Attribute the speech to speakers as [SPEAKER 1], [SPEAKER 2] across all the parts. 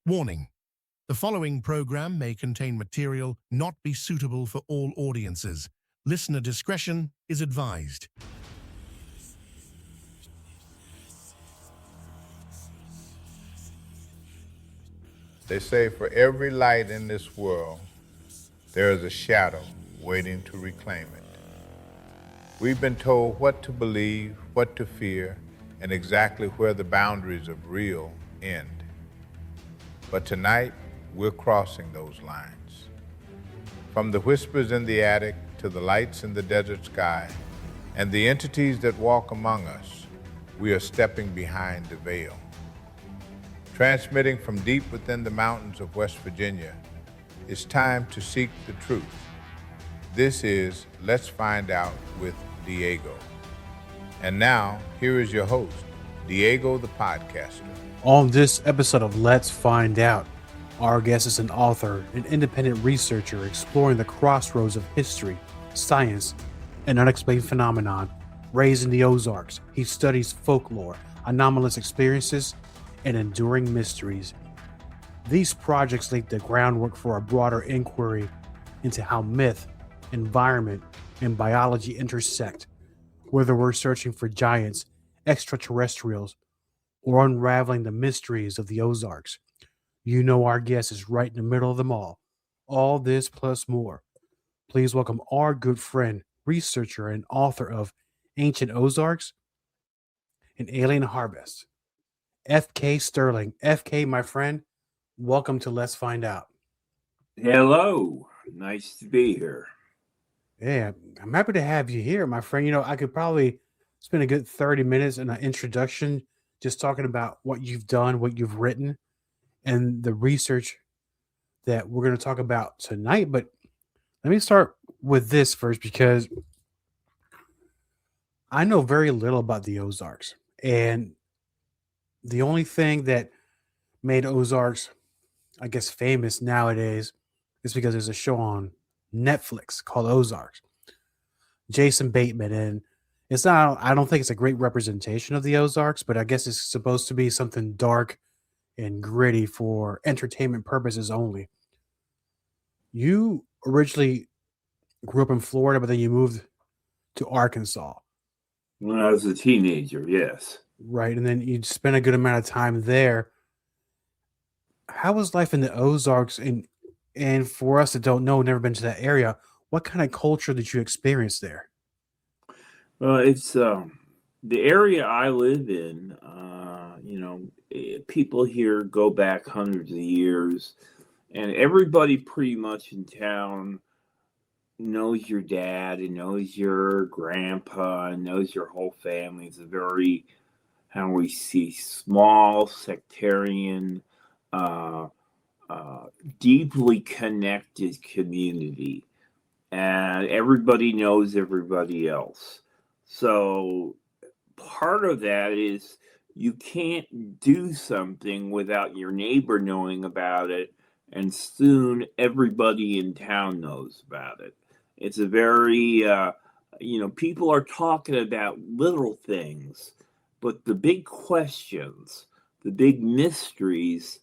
[SPEAKER 1] Warning: the following program may contain material not be suitable for all audiences. Listener discretion is advised.
[SPEAKER 2] They say for every light in this world, there is a shadow waiting to reclaim it. We've been told what to believe, what to fear, and exactly where the boundaries of real end. But tonight, we're crossing those lines. From the whispers in the attic to the lights in the desert sky and the entities that walk among us, we are stepping behind the veil. Transmitting from deep within the mountains of West Virginia, it's time to seek the truth. This is Let's Find Out with Diego. And now, here is your host, Diego the Podcaster.
[SPEAKER 3] On this episode of Let's Find Out, our guest is an author, an independent researcher exploring the crossroads of history, science, and unexplained phenomenon. Raised in the Ozarks, he studies folklore, anomalous experiences, and enduring mysteries. These projects lay the groundwork for a broader inquiry into how myth, environment, and biology intersect, whether we're searching for giants, extraterrestrials, or unraveling the mysteries of the Ozarks. You know our guest is right in the middle of them all. All this plus more. Please welcome our good friend, researcher, and author of Ancient Ozarks and Alien Harvest, F.K. Sterling. F.K., my friend, welcome to Let's Find Out.
[SPEAKER 4] Hello. Nice to be here.
[SPEAKER 3] Yeah, I'm happy to have you here, my friend. You know, I could probably spend a good 30 minutes in an introduction just talking about what you've done, what you've written, and the research that we're going to talk about tonight. But let me start with this first because I know very little about the Ozarks. And the only thing that made Ozarks, I guess, famous nowadays is because there's a show on Netflix called Ozarks. Jason Bateman, and it's not, I don't think it's a great representation of the Ozarks, but I guess it's supposed to be something dark and gritty for entertainment purposes only. You originally grew up in Florida, but then you moved to Arkansas.
[SPEAKER 4] When I was a teenager, yes.
[SPEAKER 3] Right, and then you spent a good amount of time there. How was life in the Ozarks? And for us that don't know, never been to that area, what kind of culture did you experience there?
[SPEAKER 4] Well, it's the area I live in. People here go back hundreds of years, and everybody pretty much in town knows your dad and knows your grandpa and knows your whole family. It's a very, how we see, small, sectarian, deeply connected community, and everybody knows everybody else. So part of that is you can't do something without your neighbor knowing about it, and soon everybody in town knows about it. It's a very, people are talking about little things, but the big questions, the big mysteries,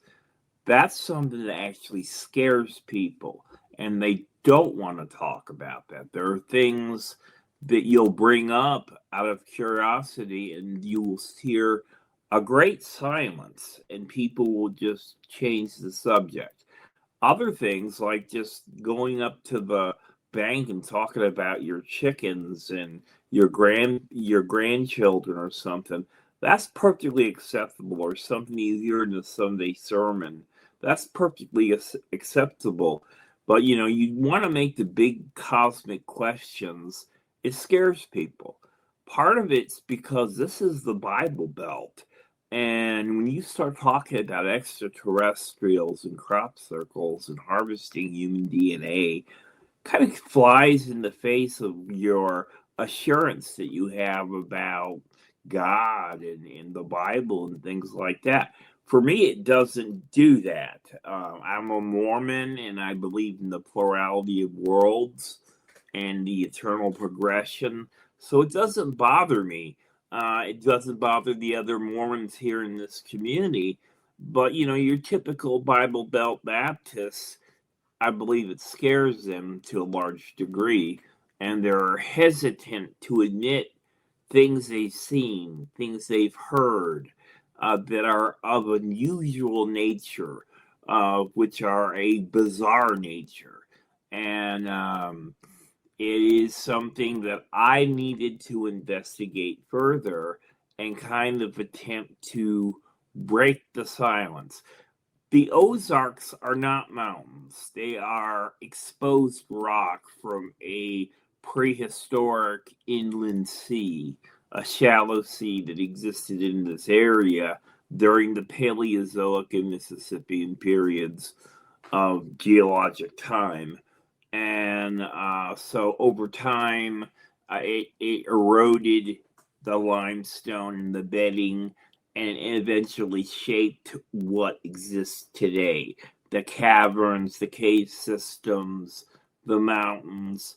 [SPEAKER 4] that's something that actually scares people, and they don't want to talk about that. There are things that you'll bring up out of curiosity, and you will hear a great silence, and people will just change the subject. Other things, like just going up to the bank and talking about your chickens and your grandchildren or something, that's perfectly acceptable. Or something you hear in a Sunday sermon, that's perfectly acceptable. But you want to make the big cosmic questions. It scares people. Part of it's because this is the Bible Belt. And when you start talking about extraterrestrials and crop circles and harvesting human DNA, kind of flies in the face of your assurance that you have about God and the Bible and things like that. For me, it doesn't do that. I'm a Mormon, and I believe in the plurality of worlds and the eternal progression. So it doesn't bother me. It doesn't bother the other Mormons here in this community. But, your typical Bible Belt Baptists, I believe it scares them to a large degree, and they're hesitant to admit things they've seen, things they've heard that are of unusual nature, which are a bizarre nature. And it is something that I needed to investigate further and kind of attempt to break the silence. The Ozarks are not mountains. They are exposed rock from a prehistoric inland sea, a shallow sea that existed in this area during the Paleozoic and Mississippian periods of geologic time. And so over time, it eroded the limestone and the bedding and eventually shaped what exists today. The caverns, the cave systems, the mountains.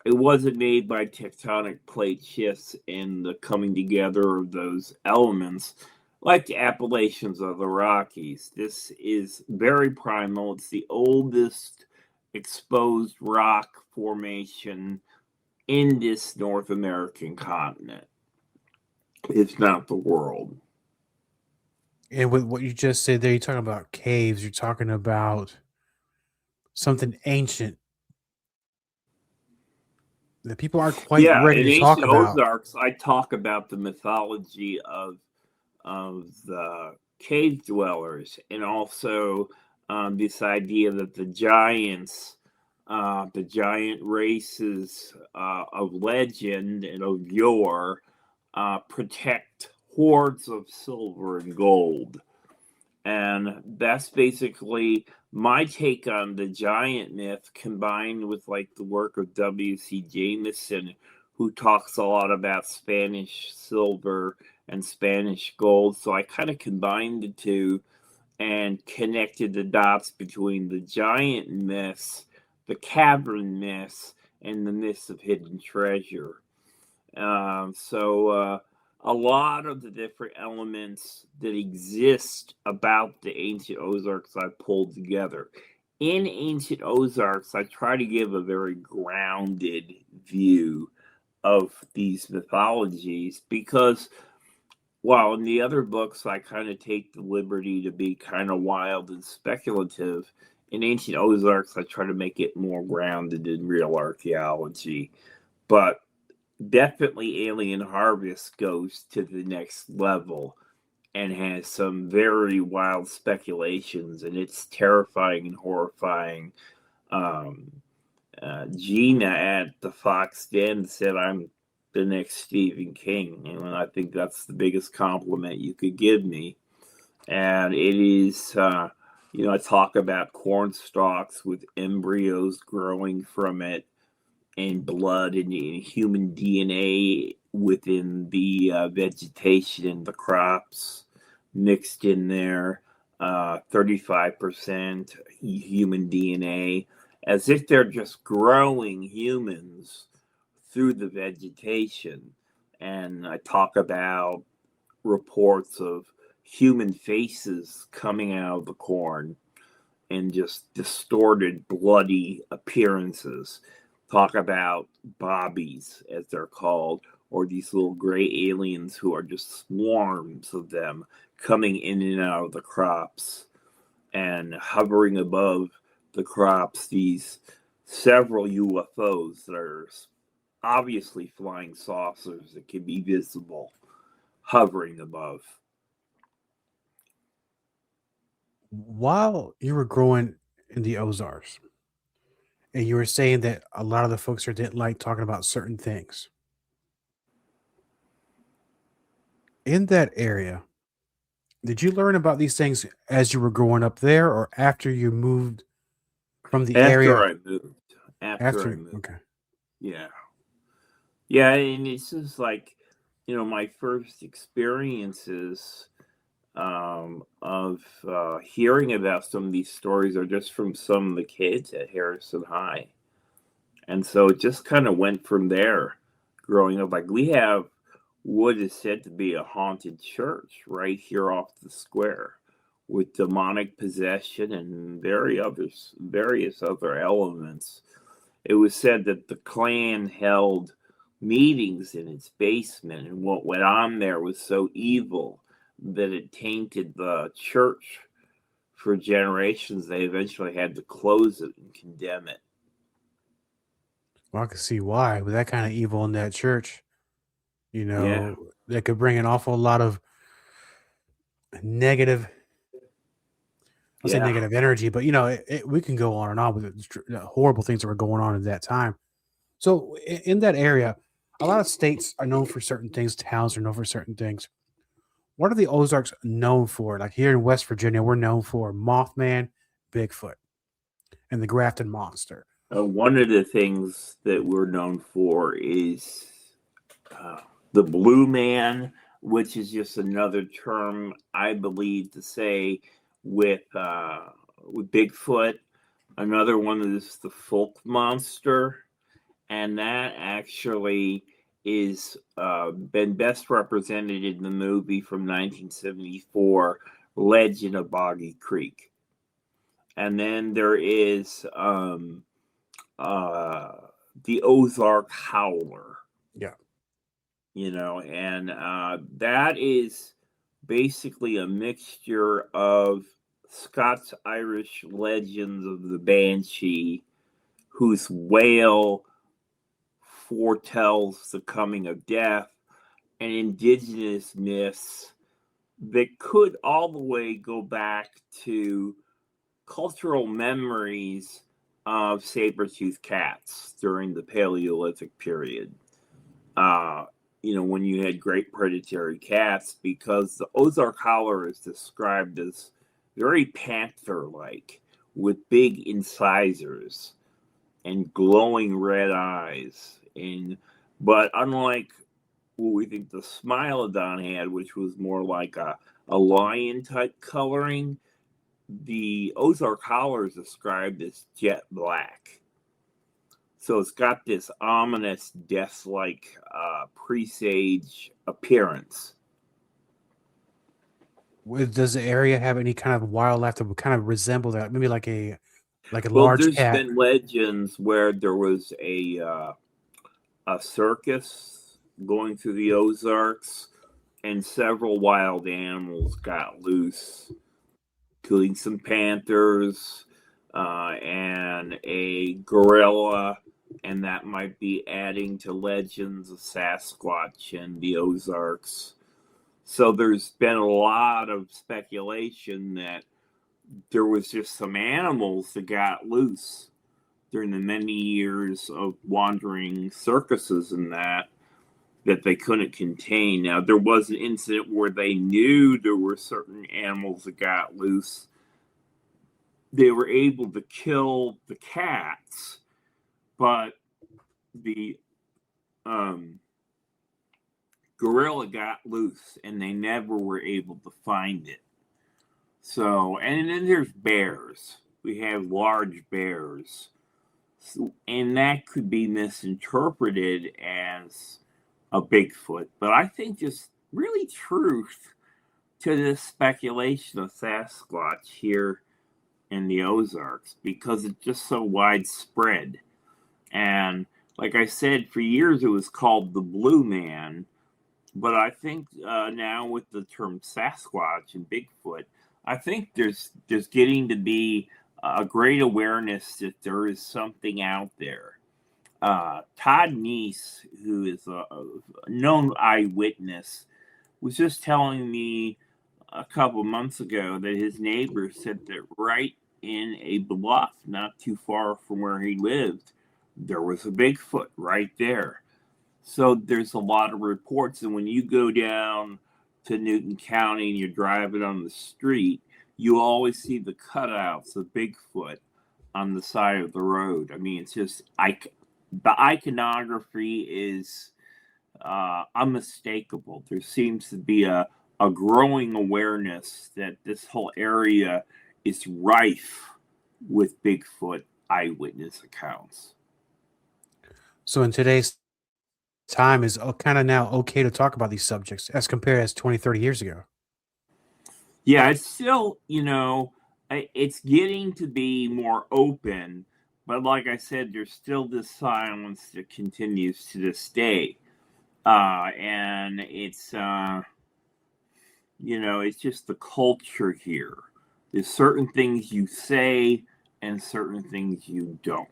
[SPEAKER 4] It wasn't made by tectonic plate shifts and the coming together of those elements like the Appalachians or the Rockies. This is very primal. It's the oldest exposed rock formation in this North American continent, if not the world.
[SPEAKER 3] And with what you just said there, you're talking about caves, you're talking about something ancient that people aren't quite ready
[SPEAKER 4] In
[SPEAKER 3] to talk
[SPEAKER 4] ancient
[SPEAKER 3] about.
[SPEAKER 4] Ozarks, I talk about the mythology of the cave dwellers, and also this idea that the giants, the giant races of legend and of yore, protect hoards of silver and gold. And that's basically my take on the giant myth, combined with like the work of W.C. Jameson, who talks a lot about Spanish silver and Spanish gold. So I kind of combined the two and connected the dots between the giant myths, the cavern myths, and the myths of hidden treasure. A lot of the different elements that exist about the ancient Ozarks I pulled together. In ancient Ozarks, I try to give a very grounded view of these mythologies because while in the other books I kind of take the liberty to be kind of wild and speculative, in ancient Ozarks I try to make it more grounded in real archaeology. But definitely Alien Harvest goes to the next level and has some very wild speculations, and it's terrifying and horrifying. Gina at the Fox Den said I'm the next Stephen King, and I think that's the biggest compliment you could give me. And it is, I talk about corn stalks with embryos growing from it, and blood and human DNA within the vegetation and the crops mixed in there, 35% human DNA, as if they're just growing humans through the vegetation. And I talk about reports of human faces coming out of the corn and just distorted, bloody appearances. Talk about bobbies, as they're called, or these little gray aliens who are just swarms of them coming in and out of the crops and hovering above the crops. These several UFOs that are obviously flying saucers that can be visible hovering above.
[SPEAKER 3] While you were growing in the Ozarks, and you were saying that a lot of the folks here didn't like talking about certain things. In that area, did you learn about these things as you were growing up there or after you moved from the area?
[SPEAKER 4] After I moved.
[SPEAKER 3] Okay.
[SPEAKER 4] Yeah. Yeah, and it's just like, my first experiences of hearing about some of these stories are just from some of the kids at Harrison High. And so it just kind of went from there growing up. Like we have what is said to be a haunted church right here off the square with demonic possession and various other elements. It was said that the clan held meetings in its basement, and what went on there was so evil that it tainted the church for generations. They eventually had to close it and condemn it.
[SPEAKER 3] Well, I can see why. With that kind of evil in that church,
[SPEAKER 4] Yeah.
[SPEAKER 3] that could bring an awful lot of negative, I'll say
[SPEAKER 4] Yeah.
[SPEAKER 3] negative energy, but we can go on and on with the horrible things that were going on at that time. So in that area, a lot of states are known for certain things. Towns are known for certain things. What are the Ozarks known for? Like here in West Virginia, we're known for Mothman, Bigfoot, and the Grafton Monster.
[SPEAKER 4] One of the things that we're known for is the Blue Man, which is just another term, I believe, to say with Bigfoot. Another one is the Folk Monster, and that actually is been best represented in the movie from 1974, Legend of Boggy Creek. And then there is the Ozark Howler.
[SPEAKER 3] Yeah.
[SPEAKER 4] And that is basically a mixture of Scots-Irish legends of the Banshee, whose wail foretells the coming of death, and indigenous myths that could all the way go back to cultural memories of saber-toothed cats during the Paleolithic period. When you had great predatory cats, because the Ozark Howler is described as very panther-like, with big incisors and glowing red eyes. But unlike what we think the Smilodon had, which was more like a lion-type coloring, the Ozark Howler is described as jet black. So it's got this ominous, death-like presage appearance.
[SPEAKER 3] Does the area have any kind of wildlife that would kind of resemble that? Maybe like a
[SPEAKER 4] Well,
[SPEAKER 3] large
[SPEAKER 4] there's
[SPEAKER 3] cat.
[SPEAKER 4] been legends where there was a circus going through the Ozarks, and several wild animals got loose, including some panthers and a gorilla. And that might be adding to legends of Sasquatch and the Ozarks. So there's been a lot of speculation that there was just some animals that got loose during the many years of wandering circuses and that they couldn't contain. Now, there was an incident where they knew there were certain animals that got loose. They were able to kill the cats, but the gorilla got loose and they never were able to find it. So, and then there's bears. We have large bears. And that could be misinterpreted as a Bigfoot. But I think there's really truth to this speculation of Sasquatch here in the Ozarks because it's just so widespread. And like I said, for years it was called the Blue Man. But I think now with the term Sasquatch and Bigfoot, I think there's getting to be a great awareness that there is something out there. Todd Neese, who is a known eyewitness, was just telling me a couple months ago that his neighbor said that right in a bluff not too far from where he lived, there was a Bigfoot right there. So there's a lot of reports, and when you go down to Newton County and you're driving on the street, you always see the cutouts of Bigfoot on the side of the road. I mean, it's just the iconography is unmistakable. There seems to be a growing awareness that this whole area is rife with Bigfoot eyewitness accounts.
[SPEAKER 3] So in today's time, is kind of now okay to talk about these subjects as compared as 20, 30 years ago?
[SPEAKER 4] Yeah, it's still, it's getting to be more open, but like I said, there's still this silence that continues to this day. And it's just the culture here. There's certain things you say and certain things you don't.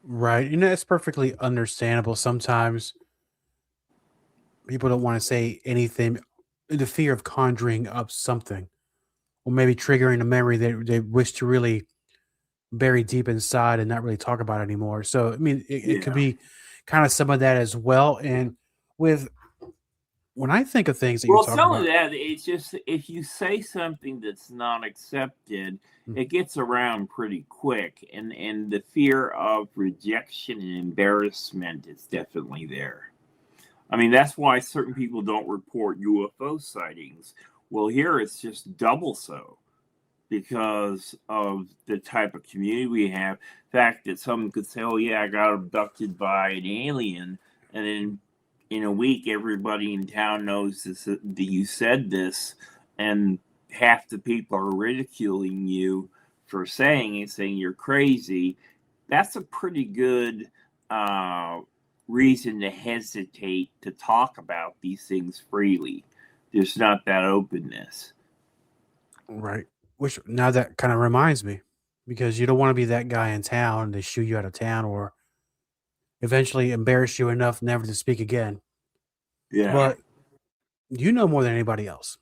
[SPEAKER 3] Right. It's perfectly understandable. Sometimes people don't want to say anything in the fear of conjuring up something or maybe triggering a memory that they wish to really bury deep inside and not really talk about anymore. So, I mean, it could
[SPEAKER 4] Yeah.
[SPEAKER 3] be kind of some of that as well. And with when I think of things that you're
[SPEAKER 4] Well,
[SPEAKER 3] talking
[SPEAKER 4] some of
[SPEAKER 3] about,
[SPEAKER 4] that, it's just if you say something that's not accepted,
[SPEAKER 3] mm,
[SPEAKER 4] it gets around pretty quick. And the fear of rejection and embarrassment is definitely there. I mean, that's why certain people don't report UFO sightings. Well, here it's just double so because of the type of community we have. The fact that someone could say, "Oh yeah, I got abducted by an alien," and then in a week, everybody in town knows this, that you said this, and half the people are ridiculing you for saying it, saying you're crazy. That's a pretty good reason to hesitate to talk about these things freely. There's not that openness.
[SPEAKER 3] right? Which now that kind of reminds me because you don't want to be that guy in town. They shoot you out of town or eventually embarrass you enough never to speak again.
[SPEAKER 4] Yeah.
[SPEAKER 3] But you know more than anybody else.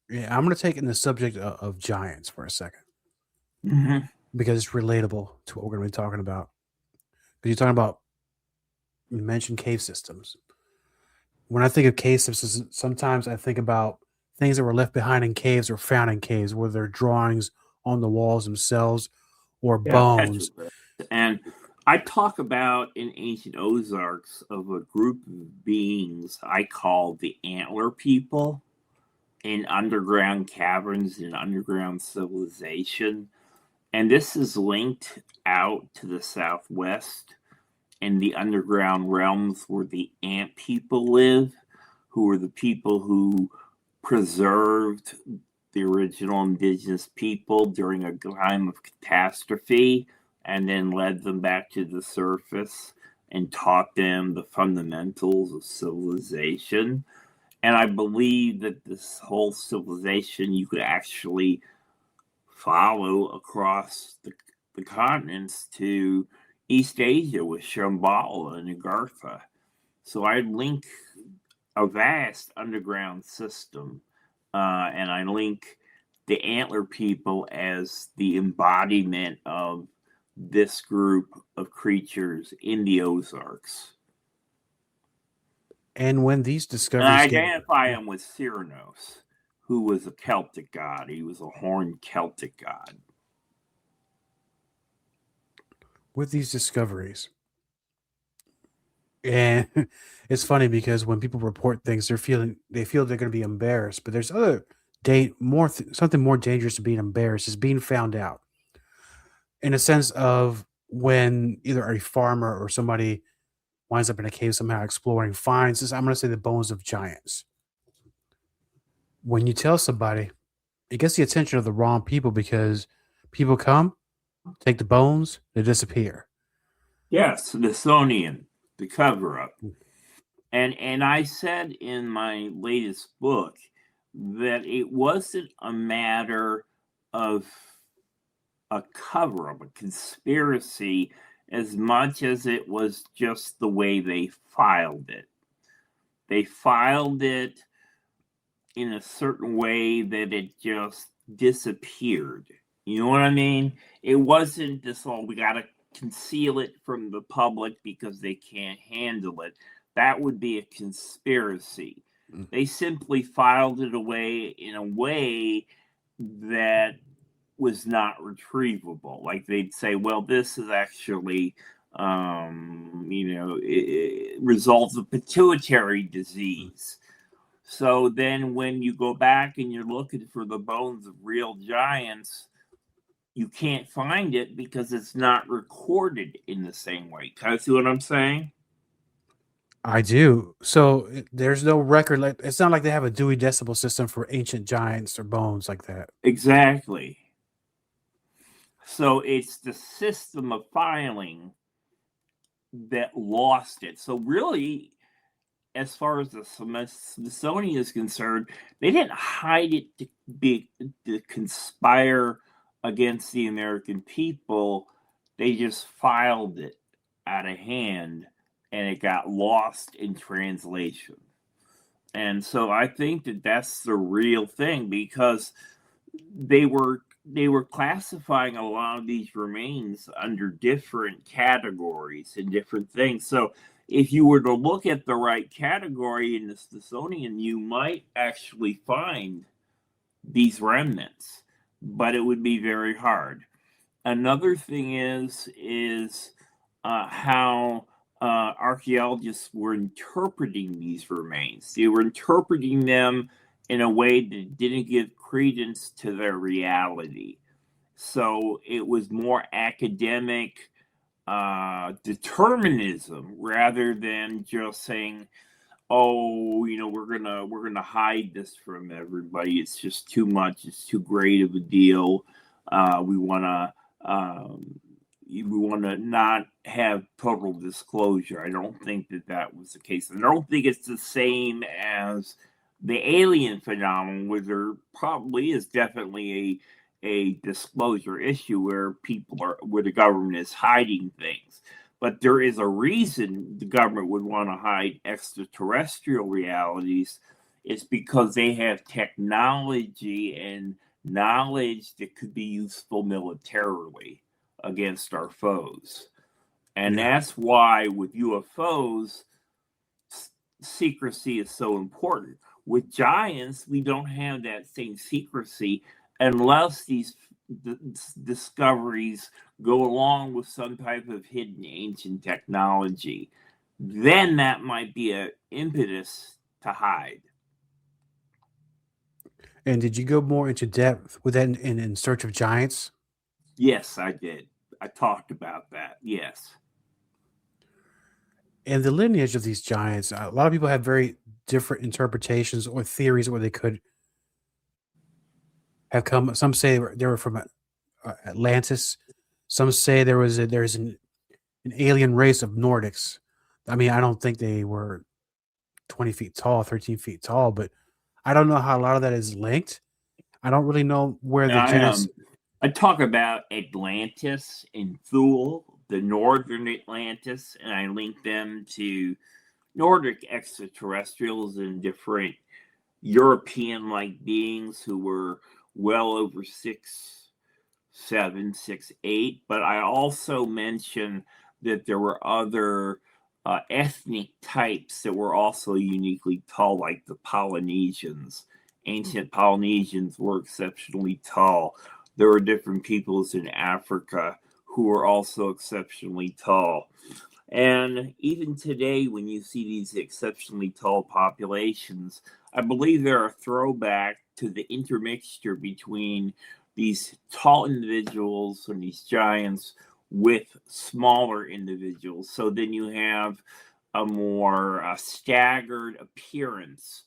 [SPEAKER 3] Yeah, I'm going to take in the subject of giants for a second
[SPEAKER 4] Mm-hmm.
[SPEAKER 3] because it's relatable to what we're going to be talking about. Because you're talking about, you mentioned cave systems. When I think of cave systems, sometimes I think about things that were left behind in caves or found in caves, whether they're drawings on the walls themselves or
[SPEAKER 4] Yeah,
[SPEAKER 3] bones.
[SPEAKER 4] petroglyphs. And I talk about in ancient Ozarks of a group of beings I call the antler people in underground caverns in underground civilization. And this is linked out to the southwest in the underground realms where the ant people live, who are the people who preserved the original indigenous people during a time of catastrophe and then led them back to the surface and taught them the fundamentals of civilization. And I believe that this whole civilization you could actually follow across the continents to East Asia with Shambhala and Agartha. So I link a vast underground system, and I link the antler people as the embodiment of this group of creatures in the Ozarks.
[SPEAKER 3] And when these
[SPEAKER 4] And I
[SPEAKER 3] discoveries get
[SPEAKER 4] identify him with Cyrano, who was a Celtic god. He was a horned Celtic god.
[SPEAKER 3] with these discoveries, and it's funny because when people report things, they feel they're going to be embarrassed, but there's other something more dangerous to being embarrassed is being found out in a sense of when either a farmer or somebody winds up in a cave somehow exploring, finds this, I'm going to say the bones of giants. When you tell somebody, it gets the attention of the wrong people because people come, take the bones, they disappear.
[SPEAKER 4] Yes, Smithsonian, the cover up. And I said in my latest book that it wasn't a matter of a cover up, a conspiracy, as much as it was just the way they filed it. They filed it in a certain way that it just disappeared. You know what I mean? It wasn't this, oh, we got to conceal it from the public because they can't handle it. That would be a conspiracy.
[SPEAKER 3] Mm.
[SPEAKER 4] They simply filed it away in a way that was not retrievable. Like they'd say, well, this is actually, results of pituitary disease. So then when you go back and you're looking for the bones of real giants, you can't find it because it's not recorded in the same way. Can I see what I'm saying?
[SPEAKER 3] I do. So there's no record. Like it's not like they have a Dewey Decimal System for ancient giants or bones like that.
[SPEAKER 4] Exactly. So it's the system of filing that lost it. So really, as far as the Smithsonian is concerned, they didn't hide it to conspire against the American people. They just filed it out of hand, and it got lost in translation. And so I think that that's the real thing, because they were classifying a lot of these remains under different categories and different things. So if you were to look at the right category in the Smithsonian, you might actually find these remnants, but it would be very hard. Another thing is how archaeologists were interpreting these remains. They were interpreting them in a way that didn't give credence to their reality. So it was more academic determinism rather than just saying, "Oh, we're gonna hide this from everybody. It's just too much. It's too great of a deal. We want to not have total disclosure." I don't think that was the case. And I don't think it's the same as the alien phenomenon, where there probably is definitely a disclosure issue where where the government is hiding things. But there is a reason the government would want to hide extraterrestrial realities. It's because they have technology and knowledge that could be useful militarily against our foes. And that's why with UFOs, secrecy is so important. With giants, we don't have that same secrecy unless these discoveries go along with some type of hidden ancient technology. Then that might be an impetus to hide.
[SPEAKER 3] And did you go more into depth with that in Search of Giants?
[SPEAKER 4] Yes, I did. I talked about that. Yes.
[SPEAKER 3] And the lineage of these giants, a lot of people have very different interpretations or theories where they could have come. Some say they were from Atlantis. Some say there's an alien race of Nordics. I mean, I don't think they were 20 feet tall, 13 feet tall, but I don't know how a lot of that is linked. I don't really know where the genesis.
[SPEAKER 4] I talk about Atlantis and Thule, the northern Atlantis, and I link them to Nordic extraterrestrials and different European-like beings who were well over 6'7", 6'8". But I also mention that there were other ethnic types that were also uniquely tall, like the Polynesians. Ancient Polynesians were exceptionally tall. There were different peoples in Africa who were also exceptionally tall. And even today, when you see these exceptionally tall populations, I believe they're a throwback to the intermixture between these tall individuals and these giants with smaller individuals. So then you have a more staggered appearance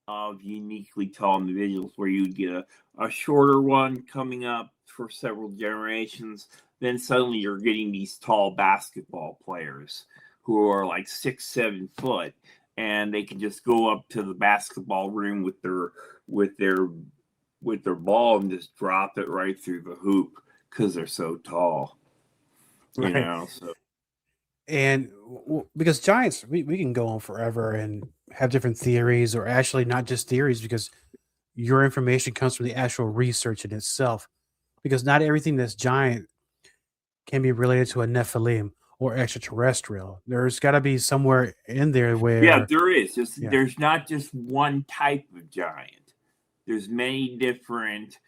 [SPEAKER 4] of uniquely tall individuals, where you'd get a shorter one coming up for several generations. Then suddenly you're getting these tall basketball players who are like 6-7 foot, and they can just go up to the basketball rim with their ball and just drop it right through the hoop because they're so tall.
[SPEAKER 3] Right.
[SPEAKER 4] So.
[SPEAKER 3] And because giants, we can go on forever and have different theories, or actually not just theories, because your information comes from the actual research in itself. Because not everything that's giant can be related to a Nephilim or extraterrestrial. There's got to be somewhere in there where
[SPEAKER 4] There is. There's not just one type of giant. There's many different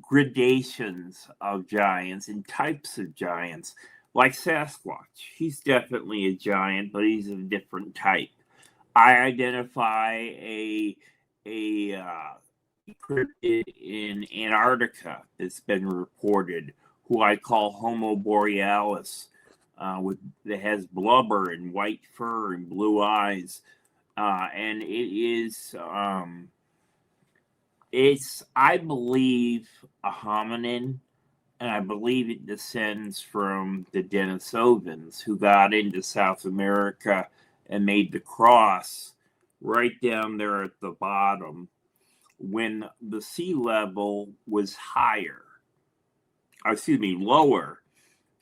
[SPEAKER 4] gradations of giants and types of giants. Like Sasquatch, he's definitely a giant, but he's of a different type. I identify a cryptid in Antarctica that's been reported, who I call Homo borealis. that has blubber and white fur and blue eyes, and it's, I believe, a hominin, and I believe it descends from the Denisovans who got into South America and made the cross right down there at the bottom when the sea level was lower,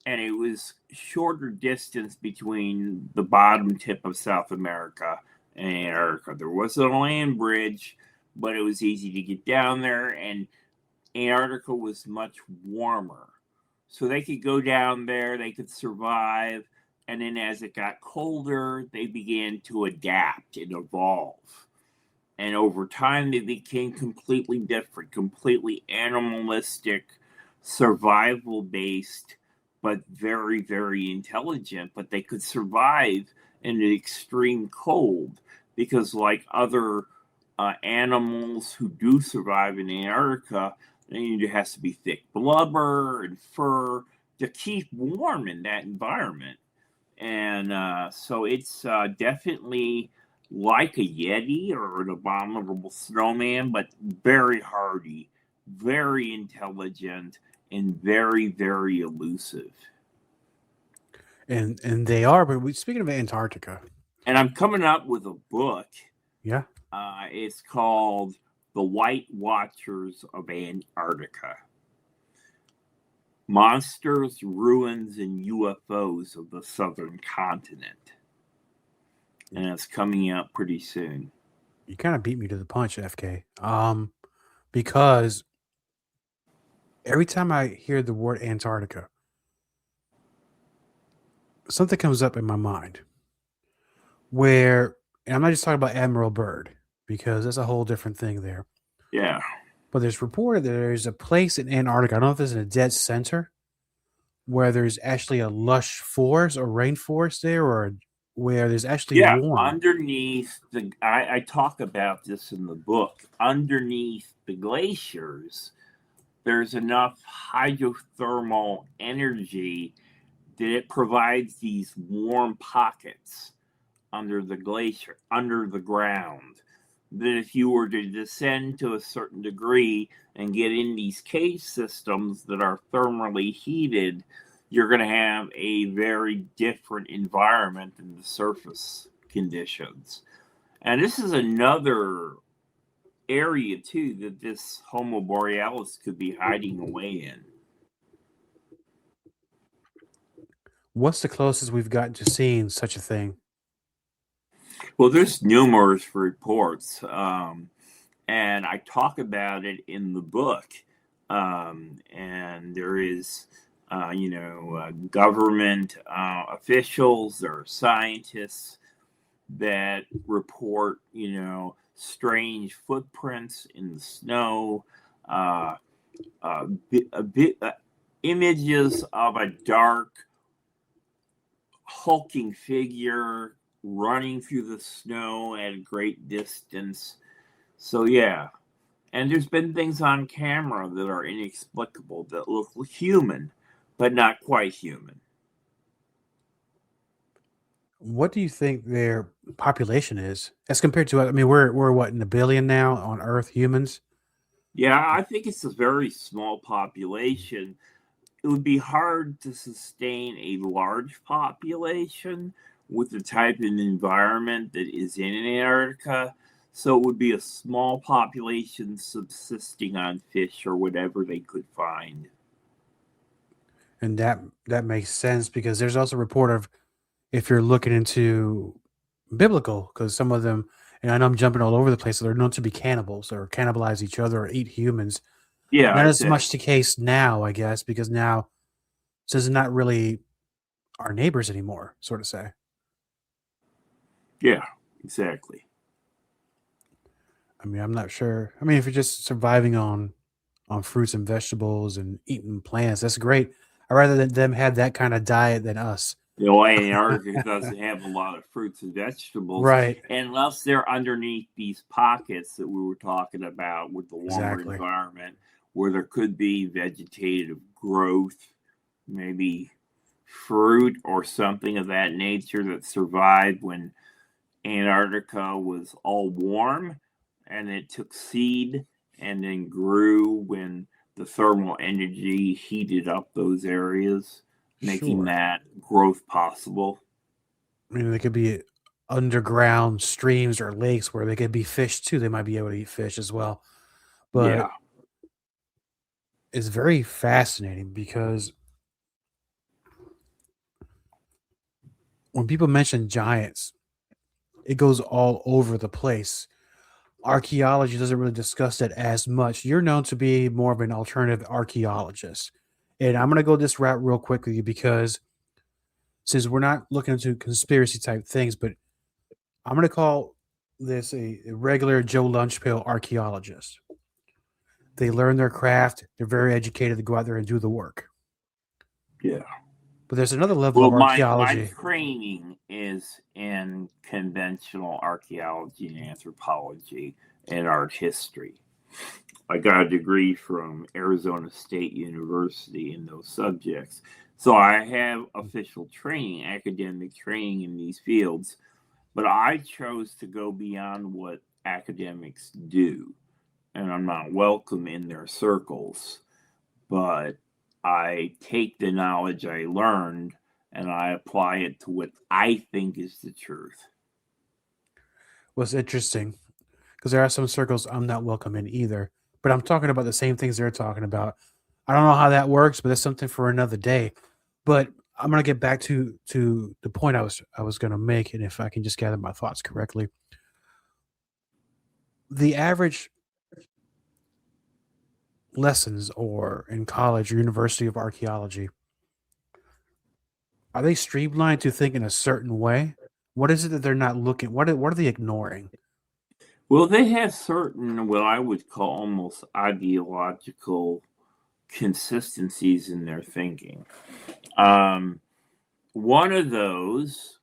[SPEAKER 4] and it was shorter distance between the bottom tip of South America and Antarctica. There wasn't a land bridge, but it was easy to get down there, and Antarctica was much warmer. So they could go down there, they could survive, and then as it got colder, they began to adapt and evolve. And over time, they became completely different, completely animalistic, survival based, but very, very intelligent. But they could survive in the extreme cold because, like other animals who do survive in Antarctica, there has to be thick blubber and fur to keep warm in that environment. And so it's definitely like a Yeti or an abominable snowman, but very hardy, very intelligent, and very, very elusive.
[SPEAKER 3] And they are, but speaking of Antarctica.
[SPEAKER 4] And I'm coming up with a book.
[SPEAKER 3] Yeah.
[SPEAKER 4] It's called The White Watchers of Antarctica. Monsters, Ruins, and UFOs of the Southern Continent. And it's coming out pretty soon.
[SPEAKER 3] You kind of beat me to the punch, FK. Because every time I hear the word Antarctica, something comes up in my mind where, and I'm not just talking about Admiral Byrd, because that's a whole different thing there.
[SPEAKER 4] Yeah.
[SPEAKER 3] But there's reported that there's a place in Antarctica, I don't know if it's in a dead center, where there's actually a lush forest or rainforest there, or where there's actually warm.
[SPEAKER 4] Underneath I talk about this in the book. Underneath the glaciers, there's enough hydrothermal energy that it provides these warm pockets under the glacier, under the ground, that if you were to descend to a certain degree and get in these cave systems that are thermally heated, you're going to have a very different environment than the surface conditions. And this is another area, too, that this Homo borealis could be hiding away in.
[SPEAKER 3] What's the closest we've gotten to seeing such a thing?
[SPEAKER 4] Well, there's numerous reports, and I talk about it in the book. And there is, government officials, there are scientists that report, strange footprints in the snow, images of a dark, hulking figure running through the snow at a great distance. So, yeah. And there's been things on camera that are inexplicable, that look human, but not quite human.
[SPEAKER 3] What do you think their population is as compared to, I mean, we're what, in a billion now on Earth, humans?
[SPEAKER 4] Yeah, I think it's a very small population. It would be hard to sustain a large population with the type of environment that is in Antarctica. So it would be a small population subsisting on fish or whatever they could find.
[SPEAKER 3] And that makes sense, because there's also a report of, if you're looking into biblical, because some of them, and I know I'm jumping all over the place, they're known to be cannibals or cannibalize each other or eat humans.
[SPEAKER 4] Yeah.
[SPEAKER 3] Not as much the case now, I guess, because now this is not really our neighbors anymore, sort of say.
[SPEAKER 4] Yeah, exactly.
[SPEAKER 3] I mean, I'm not sure. I mean, if you're just surviving on fruits and vegetables and eating plants, that's great. I'd rather them have that kind of diet than us.
[SPEAKER 4] Antarctica doesn't have a lot of fruits and vegetables,
[SPEAKER 3] right?
[SPEAKER 4] Unless they're underneath these pockets that we were talking about with the warmer environment, where there could be vegetative growth, maybe fruit or something of that nature that survived when Antarctica was all warm, and it took seed and then grew when the thermal energy heated up those areas, making
[SPEAKER 3] Sure.
[SPEAKER 4] that growth possible.
[SPEAKER 3] I mean, they could be underground streams or lakes where they could be fish too. They might be able to eat fish as well. But
[SPEAKER 4] Yeah.
[SPEAKER 3] it's very fascinating because when people mention giants, it goes all over the place. Archaeology doesn't really discuss that as much. You're known to be more of an alternative archaeologist. And I'm going to go this route real quickly because since we're not looking into conspiracy type things, but I'm going to call this a regular Joe Lunchpail archaeologist. They learn their craft. They're very educated to go out there and do the work.
[SPEAKER 4] Yeah.
[SPEAKER 3] But there's another level
[SPEAKER 4] Well,
[SPEAKER 3] of
[SPEAKER 4] my
[SPEAKER 3] archaeology.
[SPEAKER 4] training is in conventional archaeology and anthropology and art history. I got a degree from Arizona State University in those subjects. So I have official training, academic training in these fields, but I chose to go beyond what academics do. And I'm not welcome in their circles, but I take the knowledge I learned and I apply it to what I think is the truth.
[SPEAKER 3] Was interesting because there are some circles I'm not welcome in either. But I'm talking about the same things they're talking about. I don't know how that works, but that's something for another day. But I'm gonna get back to the point I was gonna make, and if I can just gather my thoughts correctly, the average lessons or in college or university of archaeology, are they streamlined to think in a certain way? What is it that they're not looking? What are they ignoring?
[SPEAKER 4] Well, they have certain, what I would call almost ideological consistencies in their thinking. One of those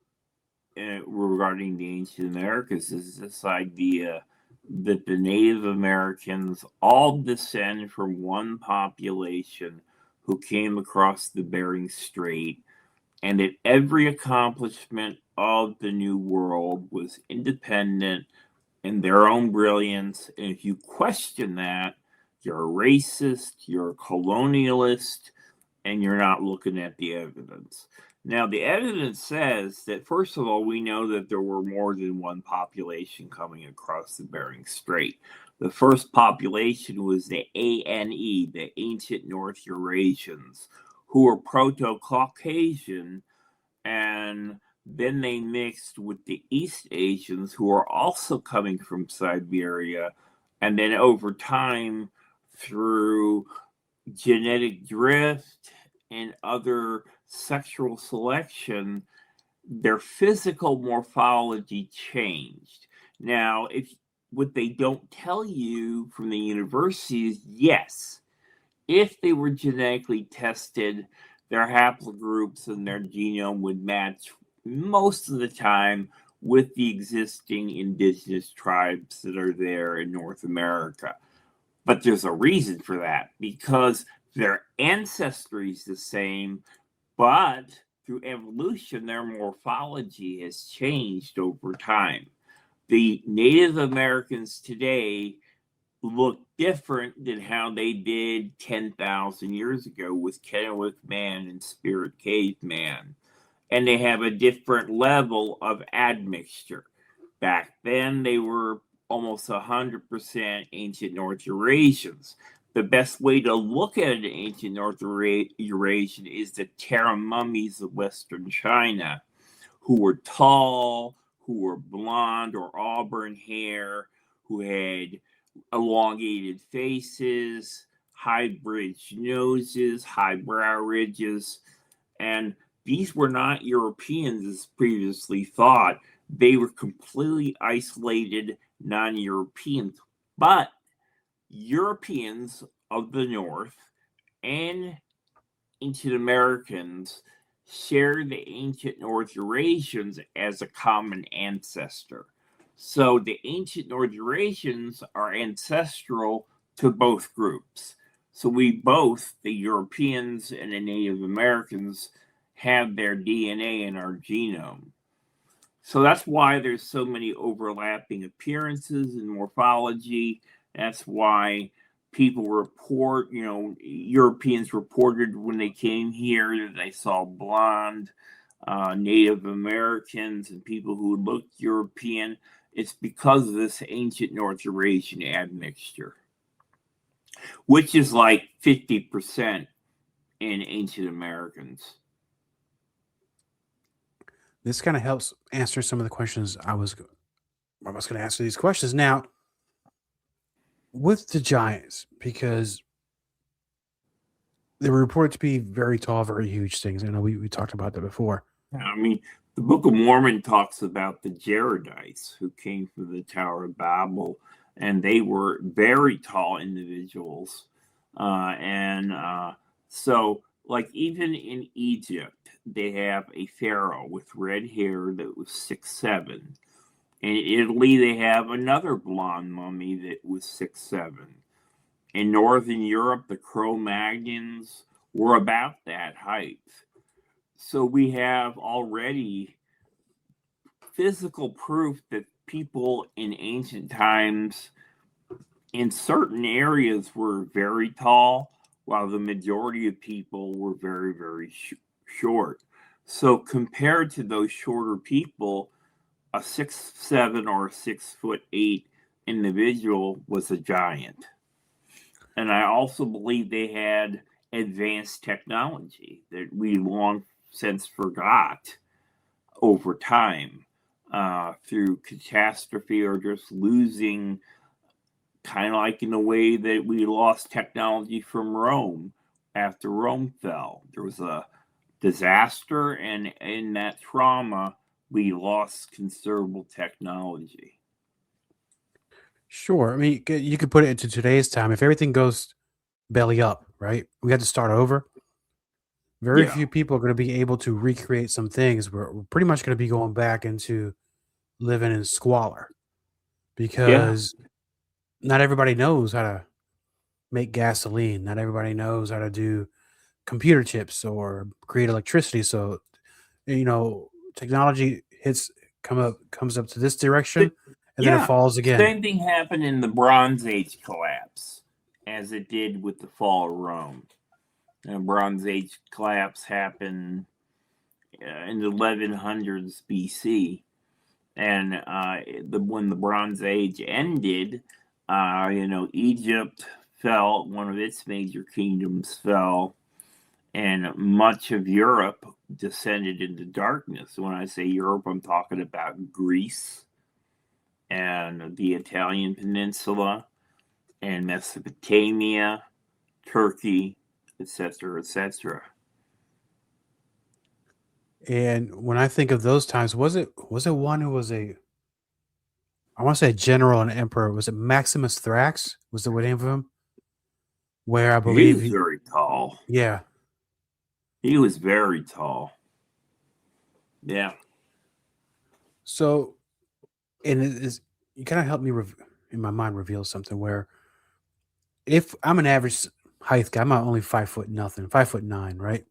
[SPEAKER 4] regarding the ancient Americas is this idea that the Native Americans all descend from one population who came across the Bering Strait, and that every accomplishment of the New World was independent in their own brilliance. And if you question that, you're a racist, you're a colonialist, and you're not looking at the evidence. Now, the evidence says that, first of all, we know that there were more than one population coming across the Bering Strait. The first population was the ANE, the Ancient North Eurasians, who were Proto-Caucasian, and then they mixed with the East Asians, who are also coming from Siberia, and then over time, through genetic drift and other sexual selection, their physical morphology changed. Now, if what they don't tell you from the university is, yes, if they were genetically tested, their haplogroups and their genome would match most of the time with the existing indigenous tribes that are there in North America. But there's a reason for that, because their ancestry is the same, but through evolution, their morphology has changed over time. The Native Americans today look different than how they did 10,000 years ago with Kennewick Man and Spirit Caveman. And they have a different level of admixture. Back then, they were almost 100% ancient North Eurasians. The best way to look at an ancient North Eurasian is the Terra mummies of Western China, who were tall, who were blonde or auburn hair, who had elongated faces, high bridged noses, high brow ridges, and these were not Europeans as previously thought. They were completely isolated non-Europeans, but Europeans of the North and ancient Americans share the ancient North Eurasians as a common ancestor. So the ancient North Eurasians are ancestral to both groups. So we both, the Europeans and the Native Americans, have their DNA in our genome. So that's why there's so many overlapping appearances in morphology. That's why people report, Europeans reported when they came here that they saw blonde Native Americans and people who looked European. It's because of this ancient North Eurasian admixture, which is like 50% in ancient Americans.
[SPEAKER 3] This kind of helps answer some of the questions I was going to answer these questions now with the giants, because they were reported to be very tall, very huge things. I know we talked about that before.
[SPEAKER 4] I mean, the Book of Mormon talks about the Jaredites who came from the Tower of Babel, and they were very tall individuals. So, like, even in Egypt, they have a pharaoh with red hair that was 6'7". In Italy, they have another blonde mummy that was 6'7". In Northern Europe, the Cro-Magnons were about that height. So we have already physical proof that people in ancient times in certain areas were very tall, while the majority of people were very, very short. So compared to those shorter people, a 6'7" or 6'8" individual was a giant. And I also believe they had advanced technology that we long since forgot over time through catastrophe or just losing, kind of like in the way that we lost technology from Rome after Rome fell. There was a disaster, and in that trauma, we lost considerable technology.
[SPEAKER 3] Sure. I mean, you could put it into today's time. If everything goes belly up, right? We had to start over. Very few people are going to be able to recreate some things. We're pretty much going to be going back into living in squalor, because not everybody knows how to make gasoline. Not everybody knows how to do computer chips or create electricity. So, technology comes up to this direction, and then it falls again.
[SPEAKER 4] Same thing happened in the Bronze Age collapse as it did with the fall of Rome. The Bronze Age collapse happened in the 1100s BC, and when the Bronze Age ended, Egypt fell, one of its major kingdoms fell, and much of Europe descended into darkness. When I say Europe, I'm talking about Greece and the Italian peninsula and Mesopotamia, Turkey, etc., etc.
[SPEAKER 3] And when I think of those times, was it one who was I want to say a general and emperor? Was it Maximus Thrax? Was the name of him? Where I believe
[SPEAKER 4] he was very tall.
[SPEAKER 3] Yeah,
[SPEAKER 4] he was very tall. Yeah.
[SPEAKER 3] So, and it is, you kind of helped me in my mind reveal something where, if I'm an average height guy, I'm not only 5'9", 5'9", right?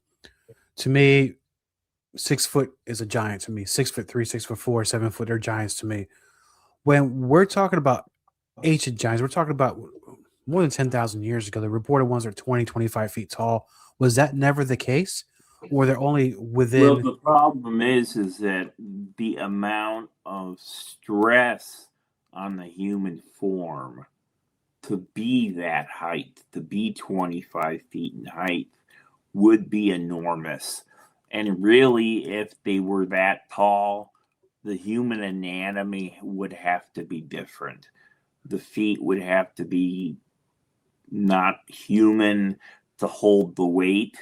[SPEAKER 3] To me, 6 foot is a giant to me. 6'3", 6'4", 7 foot are giants to me. When we're talking about ancient giants, we're talking about more than 10,000 years ago. The reported ones are 20, 25 feet tall. Was that never the case? Or they're only within...
[SPEAKER 4] Well, the problem is that the amount of stress on the human form to be that height, to be 25 feet in height, would be enormous. And really, if they were that tall, the human anatomy would have to be different. The feet would have to be not human to hold the weight.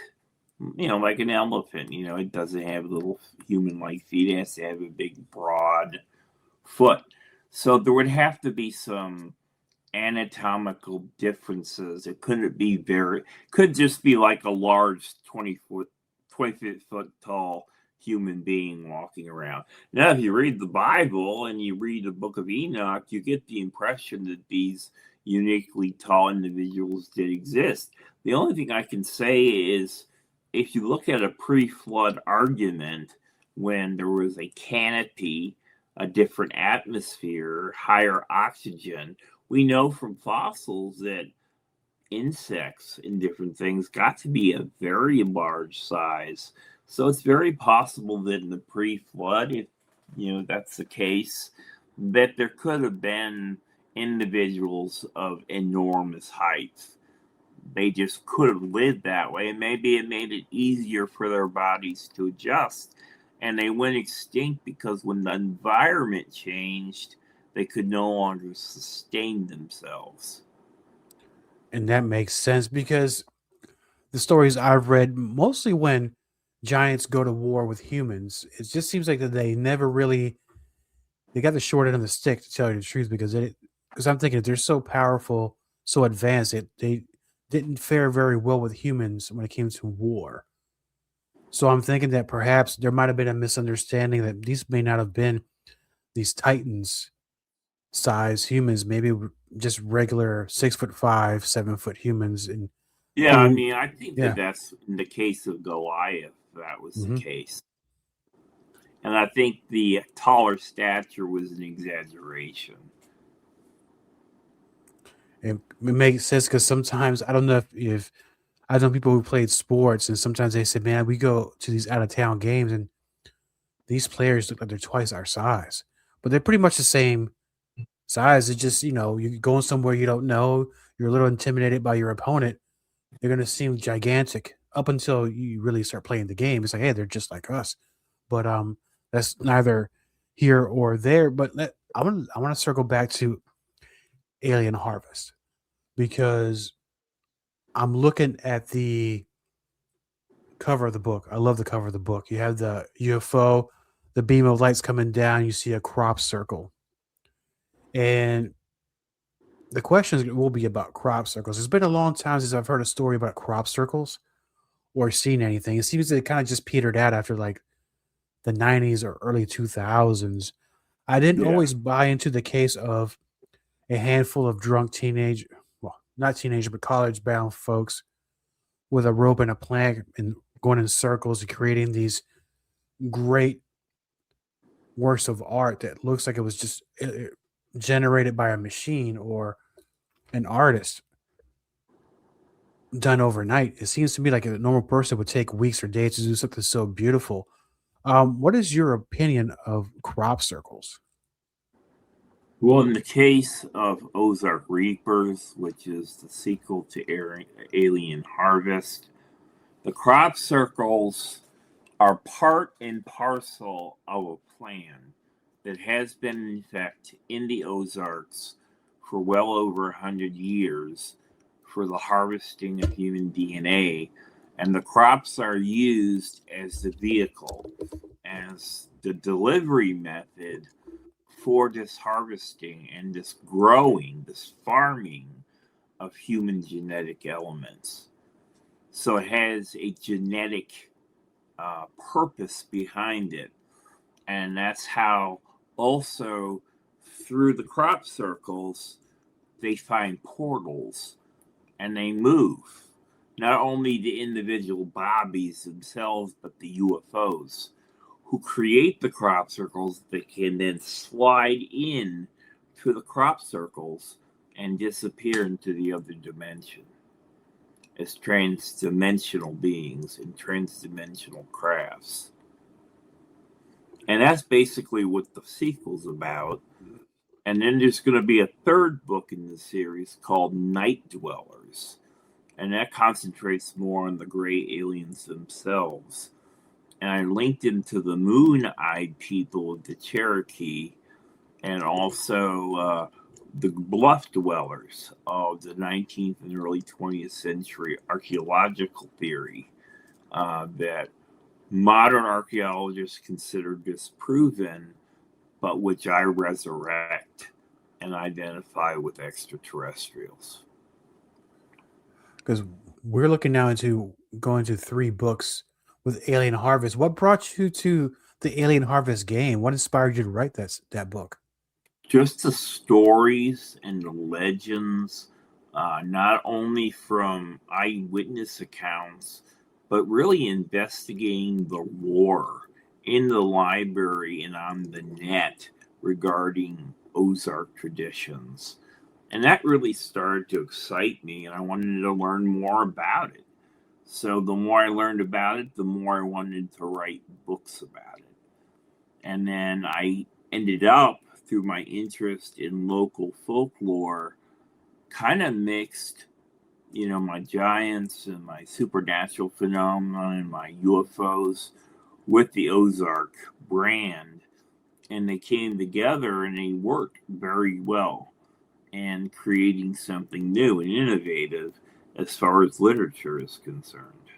[SPEAKER 4] Like an elephant, it doesn't have little human-like feet. It has to have a big, broad foot. So there would have to be some anatomical differences. It could just be like a large 20 foot tall human being walking around. Now, if you read the Bible and you read the Book of Enoch, you get the impression that these uniquely tall individuals did exist. The only thing I can say is if you look at a pre-flood argument, when there was a canopy, a different atmosphere, higher oxygen, we know from fossils that insects and different things got to be a very large size. So it's very possible that in the pre-flood, if that's the case, that there could have been individuals of enormous height. They just could have lived that way, and maybe it made it easier for their bodies to adjust. And they went extinct because when the environment changed, they could no longer sustain themselves.
[SPEAKER 3] And that makes sense because the stories I've read, mostly when giants go to war with humans, it just seems like that they never really they got the short end of the stick, to tell you the truth, because I'm thinking if they're so powerful, so advanced, they didn't fare very well with humans when it came to war. So I'm thinking that perhaps there might have been a misunderstanding that these may not have been these titans size humans, maybe just regular 6'5", 7 foot humans, and
[SPEAKER 4] Yeah, I
[SPEAKER 3] who,
[SPEAKER 4] mean, I think that
[SPEAKER 3] yeah,
[SPEAKER 4] that's in the case of Goliath, that was the
[SPEAKER 3] hmm
[SPEAKER 4] case. And I think the taller stature was an exaggeration.
[SPEAKER 3] it makes sense because sometimes I don't know if I know people who played sports, and sometimes they say, "Man, we go to these out of town games, and these players look like they're twice our size, but they're pretty much the same size. It's just you're going somewhere you don't know, you're a little intimidated by your opponent. They're gonna seem gigantic up until you really start playing the game. It's like, hey, they're just like us, but that's neither here or there. But I want to circle back to Alien Harvest because I'm looking at the cover of the book. I love the cover of the book. You have the UFO, the beam of lights coming down. You see a crop circle, and the questions will be about crop circles. It's been a long time since I've heard a story about crop circles or seen anything. It seems that it kind of just petered out after like the 90s or early 2000s. I didn't
[SPEAKER 4] Yeah.
[SPEAKER 3] always buy into the case of a handful of drunk teenage, well, not teenager, but college bound folks with a rope and a plank and going in circles and creating these great works of art that looks like it was just generated by a machine or an artist done overnight. It seems to me like a normal person would take weeks or days to do something so beautiful. What is your opinion of crop circles?
[SPEAKER 4] Well, in the case of Ozark Reapers, which is the sequel to Alien Harvest, the crop circles are part and parcel of a plan that has been in effect in the Ozarks for well over 100 years for the harvesting of human DNA. And the crops are used as the vehicle, as the delivery method for this harvesting and this growing, this farming of human genetic elements. So it has a genetic purpose behind it. And that's how also through the crop circles, they find portals and they move. Not only the individual bodies themselves, but the UFOs who create the crop circles that can then slide in to the crop circles and disappear into the other dimension as transdimensional beings and transdimensional crafts. And that's basically what the sequel's about. And then there's going to be a third book in the series called Night Dwellers. And that concentrates more on the gray aliens themselves. And I linked him to the moon-eyed people of the Cherokee and also the bluff dwellers of the 19th and early 20th century archaeological theory that modern archaeologists consider disproven, but which I resurrect and identify with extraterrestrials.
[SPEAKER 3] Because we're looking now into going to 3 books with Alien Harvest. What brought you to the Alien Harvest game? What inspired you to write that book?
[SPEAKER 4] Just the stories and the legends, not only from eyewitness accounts, but really investigating the lore in the library and on the net regarding Ozark traditions. And that really started to excite me, and I wanted to learn more about it. So the more I learned about it, the more I wanted to write books about it. And then I ended up, through my interest in local folklore, kind of mixed, my giants and my supernatural phenomena and my UFOs with the Ozark brand. And they came together and they worked very well, and creating something new and innovative as far as literature is concerned.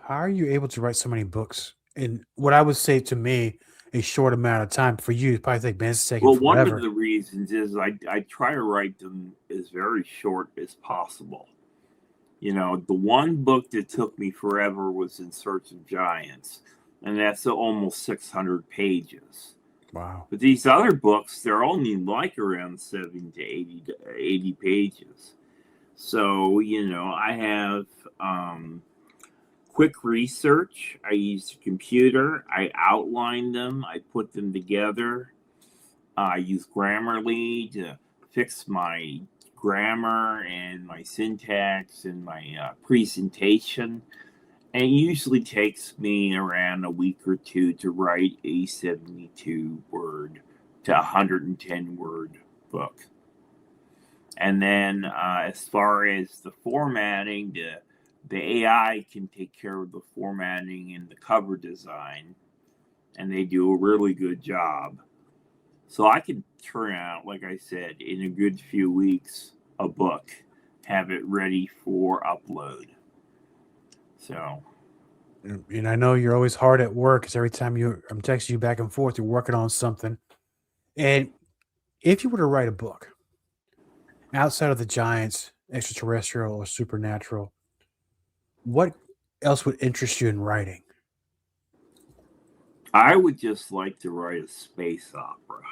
[SPEAKER 3] How are you able to write so many books in what I would say to me a short amount of time? For you, it probably think, man, it's taking
[SPEAKER 4] Well, one
[SPEAKER 3] forever.
[SPEAKER 4] of the reasons is I try to write them as very short as possible. The one book that took me forever was In Search of Giants, and that's almost 600 pages.
[SPEAKER 3] Wow.
[SPEAKER 4] But these other books, they're only like around 70 to 80 pages. So, I have quick research. I use a computer. I outline them. I put them together. I use Grammarly to fix my grammar and my syntax and my presentation. And it usually takes me around a week or two to write a 72 word to 110 word book. And then as far as the formatting, the AI can take care of the formatting and the cover design, and they do a really good job. So I could turn out, like I said, in a good few weeks, a book, have it ready for upload. So,
[SPEAKER 3] And I know you're always hard at work because every time I'm texting you back and forth, you're working on something. And if you were to write a book outside of the giants, extraterrestrial or supernatural, what else would interest you in writing?
[SPEAKER 4] I would just like to write a space opera,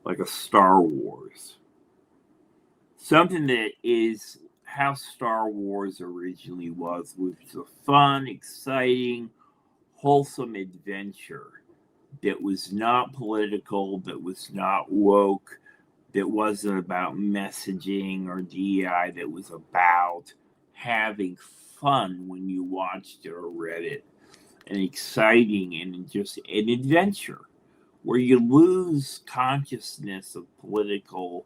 [SPEAKER 4] like a Star Wars. Something that is how Star Wars originally was, which was a fun, exciting, wholesome adventure that was not political, that was not woke, that wasn't about messaging or DEI, that was about having fun when you watched it or read it, and exciting and just an adventure where you lose consciousness of political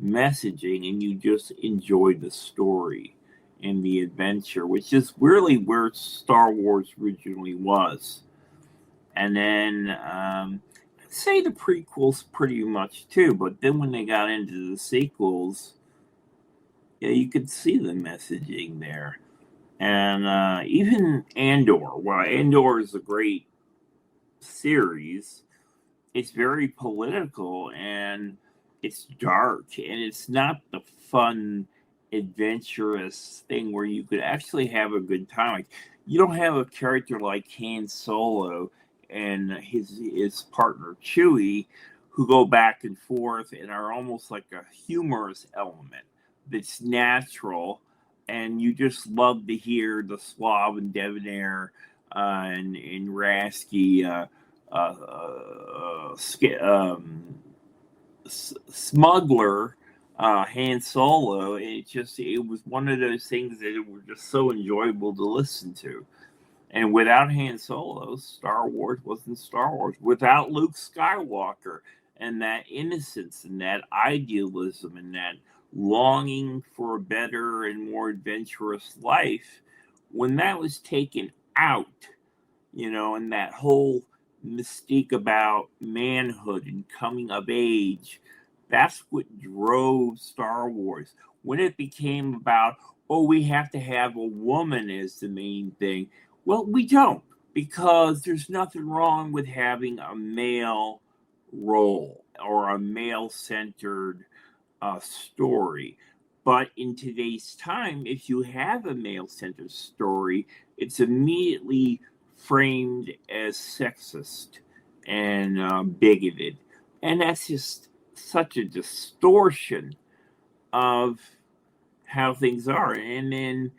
[SPEAKER 4] messaging and you just enjoy the story and the adventure, which is really where Star Wars originally was. And then I'd say the prequels pretty much too, but then when they got into the sequels, yeah, you could see the messaging there. And even Andor, well, Andor is a great series. It's very political and it's dark, and it's not the fun, adventurous thing where you could actually have a good time. Like, you don't have a character like Han Solo and his partner Chewie who go back and forth and are almost like a humorous element that's natural, and you just love to hear the Slav and debonair and Rasky smuggler Han Solo. It was one of those things that were just so enjoyable to listen to. And without Han Solo, Star Wars wasn't Star Wars. Without Luke Skywalker and that innocence and that idealism and that longing for a better and more adventurous life, when that was taken out, and that whole mystique about manhood and coming of age, that's what drove Star Wars. When it became about, we have to have a woman as the main thing, well, we don't, because there's nothing wrong with having a male role or a male-centered story. But in today's time, if you have a male-centered story, it's immediately framed as sexist and bigoted. And that's just such a distortion of how things are. And then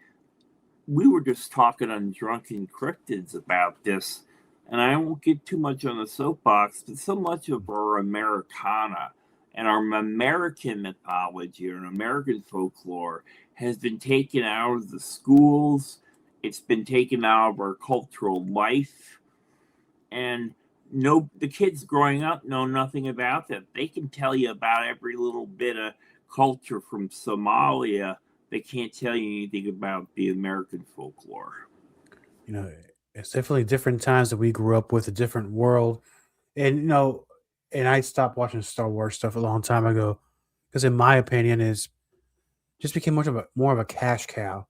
[SPEAKER 4] we were just talking on Drunken Cryptids about this, and I won't get too much on the soapbox, but so much of our Americana and our American mythology and American folklore has been taken out of the schools. It's been taken out of our cultural life. And the kids growing up know nothing about that. They can tell you about every little bit of culture from Somalia. They can't tell you anything about the American folklore.
[SPEAKER 3] You know, it's definitely different times that we grew up with, a different world. And, you know, and I stopped watching Star Wars stuff a long time ago because, in my opinion, is just became more of a cash cow.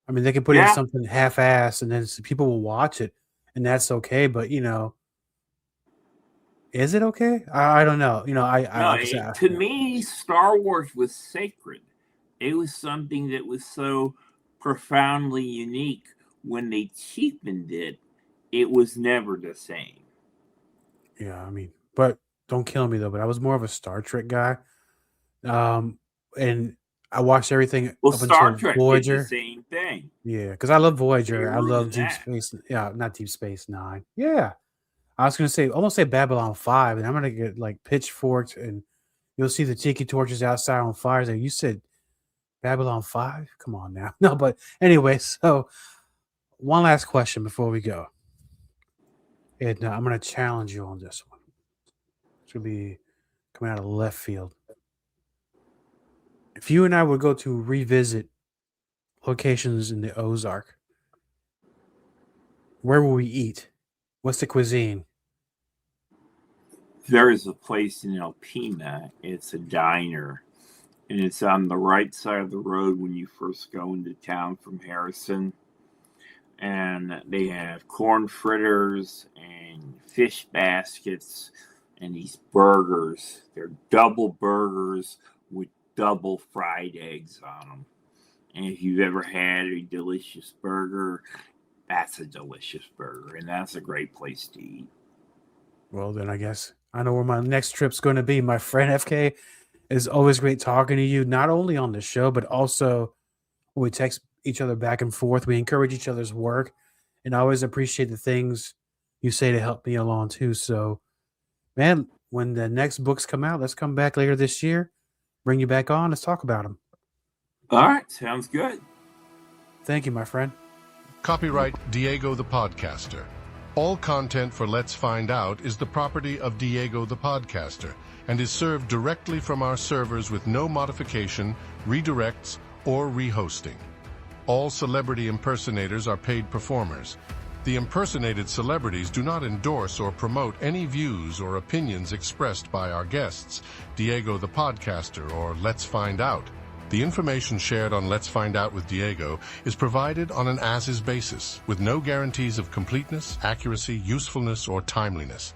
[SPEAKER 3] I mean, they can put in something half-assed, and then people will watch it, and that's okay. But you know, is it okay? I don't know. You know,
[SPEAKER 4] to me, Star Wars was sacred. It was something that was so profoundly unique. When they cheapened it, it was never the same.
[SPEAKER 3] Yeah, I mean, but don't kill me though. But I was more of a Star Trek guy, and I watched everything
[SPEAKER 4] Well,
[SPEAKER 3] up
[SPEAKER 4] Star
[SPEAKER 3] until
[SPEAKER 4] Trek
[SPEAKER 3] Voyager.
[SPEAKER 4] did the same thing.
[SPEAKER 3] Yeah, because I love Voyager. I love Deep
[SPEAKER 4] that.
[SPEAKER 3] Space. Yeah, not Deep Space Nine. Yeah, I was gonna say almost say Babylon 5, and I'm gonna get like pitchforks, and you'll see the tiki torches outside on fires. Like you said, Babylon 5. Come on now. No, but anyway, so one last question before we go, and I'm gonna challenge you on this one. It's gonna be coming out of left field. If you and I would go to revisit locations in the Ozark, where will we eat? What's the cuisine?
[SPEAKER 4] There is a place in Alpena. It's a diner, and it's on the right side of the road when you first go into town from Harrison. And they have corn fritters and fish baskets and these burgers. They're double burgers with double fried eggs on them. And if you've ever had a delicious burger, that's a delicious burger, and that's a great place to eat.
[SPEAKER 3] Well, then I guess I know where my next trip's going to be. My friend FK, it's always great talking to you, not only on the show, but also when we text each other back and forth. We encourage each other's work, and I always appreciate the things you say to help me along too. So, man, when the next books come out, let's come back later this year, bring you back on, let's talk about them.
[SPEAKER 4] All right, sounds good.
[SPEAKER 3] Thank you, my friend.
[SPEAKER 1] Copyright Diego the Podcaster. All content for Let's Find Out is the property of Diego the Podcaster and is served directly from our servers with no modification, redirects, or rehosting. All celebrity impersonators are paid performers. The impersonated celebrities do not endorse or promote any views or opinions expressed by our guests, Diego the Podcaster, or Let's Find Out. The information shared on Let's Find Out with Diego is provided on an as-is basis, with no guarantees of completeness, accuracy, usefulness, or timeliness.